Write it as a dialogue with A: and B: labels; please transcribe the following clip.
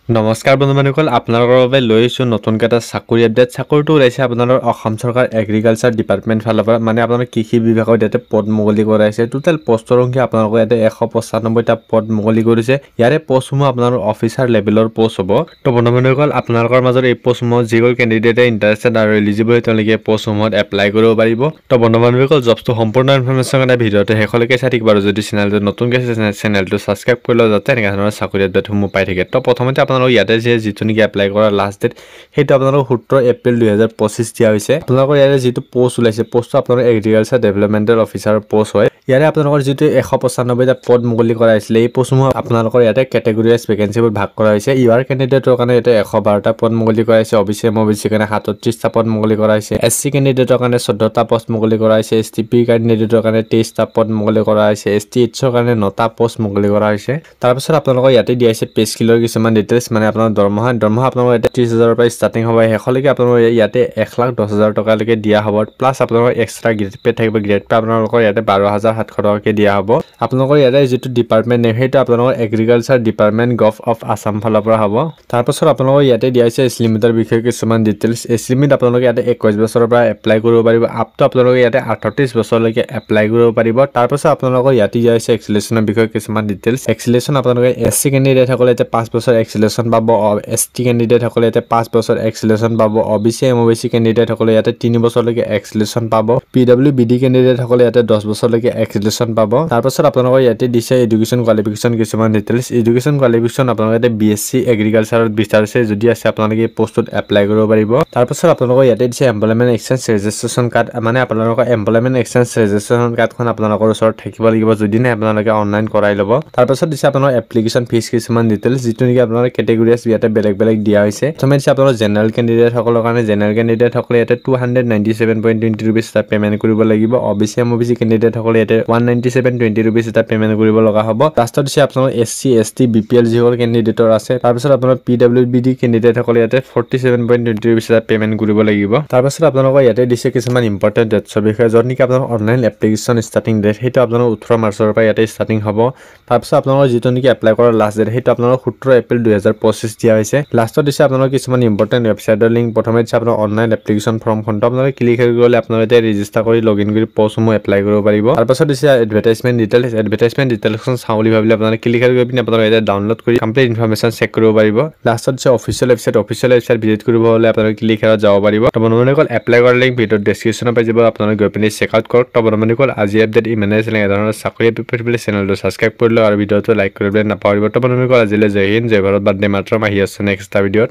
A: নমস্কাৰ বন্ধুসকল আপোনালোকৰ বাবে লৈ আহিছোঁ নতুন এটা চাকৰি আপডেট চাকৰিটো ওলাইছে আপোনালোকৰ অসম চৰকাৰ এগ্ৰিকালচাৰ ডিপাৰ্টমেণ্ট ফালৰ পৰা মানে আপোনালোকৰ কৃষি বিভাগত ইয়াতে পদ মুকলি কৰাইছে টোটেল পোষ্টৰ সংখ্যা আপোনালোকৰ ইয়াতে 195টা পদ মুকলি কৰিছে ইয়াৰে পোষ্টসমূহ আপোনালোকৰ অফিচাৰ লেভেলৰ পোষ্ট হ'ব তো বন্ধুসকল আপোনালোকৰ মাজত এই পোষ্টসমূহ যিসকল কেণ্ডিডেটে ইণ্টাৰেষ্টেড আৰু এলিজিবল তেওঁলোকে পোষ্টসমূহত এপ্লাই কৰিব পাৰিব তো বন্ধুসকল জবটো সম্পূৰ্ণ ইনফৰমেশ্যন কাৰণে ভিডিঅ'টো শেষলৈকে চাই থাকিব আৰু যদি চেনেলটো নতুনকৈ চেনেলটো ছাবস্ক্ৰাইব কৰি লওক যাতে এনেকুৱা ধৰণৰ চাকৰি আপডেটসমূহ পাই থাকে তো প্ৰথমতে আপোনালোক ইয়াতে যে যিটো নেকি এপ্লাই কৰাৰ লাষ্ট ডেট সেইটো আপোনালোকৰ 17 এপ্ৰিল 2025 দিয়া হৈছে আপোনালোকৰ ইয়াৰে যিটো পোষ্ট ওলাইছে পোষ্টটো আপোনালোকৰ এগ্ৰিকালচাৰ ডেভেলপমেণ্টেল অফিচাৰ পোষ্ট হয় ইয়াৰে আপোনালোকৰ যিটো 195টা পদ মুকলি কৰা হৈছিলে এই পোষ্টসমূহ আপোনালোকৰ ইয়াতে কেটেগৰী ৱাইজ ভেকেন্সিবোৰ ভাগ কৰা হৈছে ইউআৰ কেণ্ডিডেটৰ কাৰণে ইয়াতে 112টা পদ মুকলি কৰা হৈছে অবিচি এমঅবিচি কাৰণে 37টা পদ মুকলি কৰা হৈছে এসসি কেণ্ডিডেটৰ কাৰণে 14টা পোষ্ট মুকলি কৰা হৈছে এসটিপি কেণ্ডিডেটৰ কাৰণে 23টা পদ মুকলি কৰা হৈছে এসটিএইচৰ কাৰণে 9টা পোষ্ট মুকলি কৰা হৈছে তাৰ পিছত আপোনালোকৰ ইয়াতে দিয়া হৈছে পে স্কিলৰ কিছুমান ডিটেইলছ মানে আপোনাৰ দৰমহা আপোনালোকৰ ইয়াতে 30000ৰ পৰা ষ্টাৰ্টিং হ'ব হেখলৈকে আপোনালোকৰ ইয়াতে 1,10,000 টকালৈকে দিয়া হ'ব প্লাছ আপোনালোকৰ এক্সট্ৰা গ্ৰেড পে থাকিব গ্ৰেড পে আপোনালোকৰ ইয়াতে 12,700 টকাকে দিয়া হ'ব আপোনালোকৰ ইয়াতে যিটো ডিপাৰ্টমেণ্ট নেম সেইটো আপোনালোকৰ agriculture department gov of Assam ফালৰ পৰা হ'ব তাৰ পাছত আপোনালোকৰ ইয়াতে দিয়া হৈছে এজ লিমিটৰ বিষয়ে কিছুমান ডিটেইলছ এজ লিমিট আপোনালোকে ইয়াতে 21 বছৰৰ পৰা এপ্লাই কৰিব পাৰিব আপ টু আপোনালোকে ইয়াতে 38 বছৰলৈকে এপ্লাই কৰিব পাৰিব তাৰ পাছত আপোনালোকৰ ইয়াতে দিয়া হৈছে এক্সিলেশ্যনৰ বিষয়ে কিছুমান ডিটেইলছ এক্সিলেশ্যন আপোনালোকে এসসি কেণ্ডিডেট সকলে ইয়াতে 5 বছৰ এক্সিলেশ্যন পাব এসটি কেণ্ডিডেট সকলে ইয়াতে 5 বছৰ এক্সিলেশ্যন পাব অবিচি এমঅবিচি কেণ্ডিডেট সকলে ইয়াতে 3 বছৰলৈকে এক্সিলেশ্যন পাব পিডব্লিউবিডি কেণ্ডিডেট সকলে ইয়াতে 10 বছৰলৈকে এক্সিলেশ্যন পাব তাৰ পাছত আপোনালোকৰ ইয়াতে দিছে এডুকেশ্যন কোৱালিফিকেশ্যন কিছুমান ডিটেইলছ এডুকেশ্যন কোৱালিফিকেশ্যন আপোনালোকে ইয়াতে বিএসসি এগ্ৰিকালচাৰত বিচাৰিছে যদি আছে আপোনালোকে পোষ্টত এপ্লাই কৰিব পাৰিব তাৰ পাছত আপোনালোকৰ ইয়াতে দিছে এমপ্লয়মেণ্ট এক্সচেঞ্জ ৰেজিষ্ট্ৰেশ্যন কাৰ্ড মানে আপোনালোকৰ এমপ্লয়মেণ্ট এক্সচেঞ্জ ৰেজিষ্ট্ৰেশ্যন কাৰ্ডখন আপোনালোকৰ ওচৰত থাকিব লাগিব যদি নাই আপোনালোকে অনলাইন কৰাই ল'ব তাৰ পাছত দিছে আপোনাৰ এপ্লিকেশ্যন ফিজ কিছুমান ডিটেইলছ যিটো নেকি আপোনালোকৰ কেটেগৰী ইয়াতে বেলেগ বেলেগ দিয়া হৈছে প্ৰথমে দিছে আপোনালোকৰ জেনেৰেল কেণ্ডিডেট সকলৰ কাৰণে জেনেৰেল কেণ্ডিডেট সকলে ইয়াতে 297.20 रुपीस এটা পেমেন্ট কৰিব লাগিব অবিচি এমঅবিচি কেণ্ডিডেট সকলে ইয়াতে 197.20 रुपीस এটা পেমেন্ট কৰিব লগা হ'ব লাষ্টত দিছে আপোনালোকৰ এসসি এসটি বিপিএল যিসকল কেণ্ডিডেটৰ আছে তাৰ পিছত আপোনালোকৰ পিডব্লিউবিডি কেণ্ডিডেট সকলে ইয়াতে 47.20 रुपीस এটা পেমেন্ট কৰিব লাগিব তাৰ পিছত আপোনালোকৰ ইয়াতে দিছে কিছুমান ইম্পৰ্টেন্ট ডেটছৰ বিষয়ে যত নেকি আপোনালোকৰ অনলাইন এপ্লিকেশ্যন ষ্টাৰ্টিং ডেট সেইটো আপোনালোকৰ 18 মাৰ্চৰ পৰা ইয়াতে ষ্টাৰ্টিং হ'ব তাৰ পিছত আপোনালোকৰ যিটো নেকি এপ্লাই কৰাৰ লাষ্ট ডেট সেইটো আপোনালোকৰ 17 এপ্ৰিল 2025 দিয়া হৈছে লাষ্টত দিছে আপোনালোকৰ কিছুমান ইম্পৰ্টেন্ট ৱেবছাইটৰ লিংক প্ৰথমে দিছে আপোনাৰ অনলাইন এপ্লিকেশ্যন ফৰ্মখন আপোনালোকে ক্লিক কৰিলে আপোনালোকে ৰেজিষ্টাৰ কৰি লগইন কৰি পোষ্টসমূহ এপ্লাই কৰিব পাৰিব তাৰ পাছত দিছে এডভাৰটাইজমেন্ট ডিটেইলছ চাওঁ বুলি ভাবিলে আপোনালোকে ক্লিক কৰি পিনে আপোনালোকে এটা ডাউনলোড কৰি কমপ্লিট ইনফৰমেশ্যন চেক কৰিব পাৰিব লাষ্টত দিছে অফিচিয়েল ৱেবছাইট ভিজিট কৰিব হ'লে আপোনালোকে ক্লিক কৰি যাব পাৰিব তো বন্ধুসকল এপ্লাই কৰাৰ লিংক ভিডিঅ'ত ডেছক্ৰিপশ্যনত পাই যাব আপোনালোকে গৈ পিনে চেক আউট কৰক তো বন্ধুসকল আজি আপডেট ইমানে আছিল ধৰণৰ চাকৰি পেপাৰ চেনেলটো ছাবস্ক্ৰাইব কৰি লওক আৰু ভিডিঅ'টো লাইক কৰিবলৈ নাপাহৰিব তো বন্ধুসকল আজিলৈ জয় হিন্দ জয় ভাৰত বন্দে মাতৰম আহি আছে নেক্সট ভিডিঅ'ত